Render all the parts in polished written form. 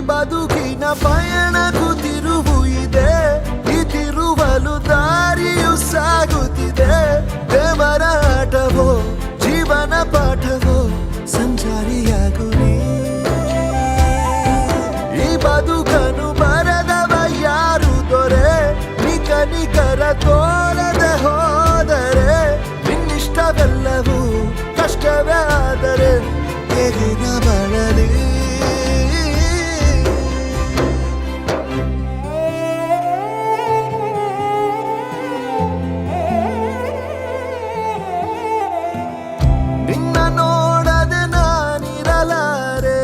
ಬದುಕಿನ ಪಯಣಕ್ಕೂ ತಿರುವು ಇದೆ, ಈ ತಿರುವಲು ದಾರಿಯು ಸಾಗುತ್ತಿದೆ. ದೇವರ ಆಟವೋ ಜೀವನ ಪಾಠವೋ ಸಂಚಾರಿಯಾಗು ನೀ. ಈ ಬದುಕನು ಬರೆದವ ಯಾರು ದೊರೆ, ನಿಕನಿಕರ ತೋರದೆ ಹೋದರೆ ನಿನ್ನಿಷ್ಟವೆಲ್ಲವೂ ಕಷ್ಟವೇ ಆದರೆ ಹೇಗಿನ ಬಳಲಿ. ನಿನ್ನ ನೋಡದೆ ನಾನಿರಲಾರೆ,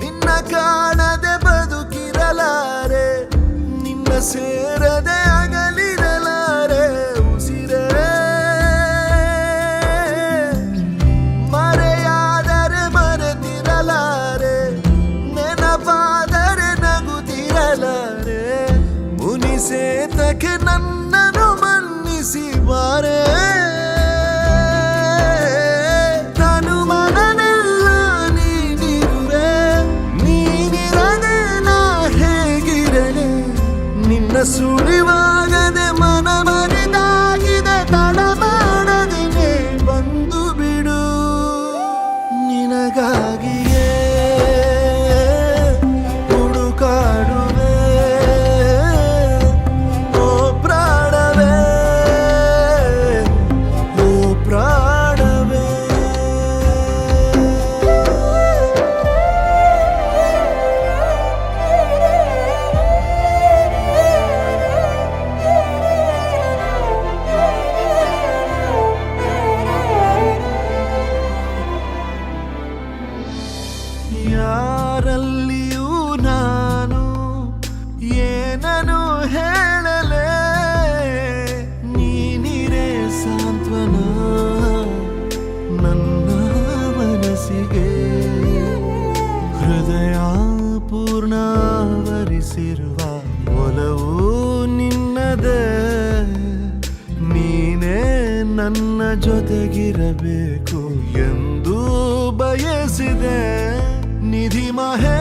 ನಿನ್ನ ಕಾಣದೆ ಬದುಕಿರಲಾರೆ, ನಿನ್ನ ಸೇರದೆ ಅಗಲಿರಲಾರೆ ಉಸಿರೇ. ಮರೆಯಾದರೆ ಮರೆತಿರಲಾರೆ, ನೆನಪಾದರೆ ನಗುತ್ತಿರಲಾರೆ. ಮುನಿಸೇತಕ್ಕೆ ನನ್ನನ್ನು ಮನ್ನಿಸಿ ಬಾರೆ. ಸುಳಿವಾಗದೆ ಮನ ಮರೆದಾಗಿದೆ, ತಡ ಮಾಡದೆ ಬಂದು ಬಿಡು. ನಿನಗಾಗಿಯೇ ಹುಡುಕಾಡುವೆ ಓ ಪ್ರಾಣವೇ, ಓ ಪ್ರಾಣವೇ. ಯಾರಲ್ಲಿಯೂ ನಾನು ಏನನು ಹೇಳಲೇ, ನೀನಿರೇ ಸಾಂತ್ವನ ನನ್ನ ಮನಸ್ಸಿಗೆ. ಹೃದಯ ಪೂರ್ಣವರಿಸಿರುವ ಒಲವು ನಿನ್ನದೇ, ನೀನೇ ನನ್ನ ಜೊತೆಗಿರಬೇಕು ಎಂದು ಬಯಸಿದೆ. ನಿಧಿ ಮಹೇ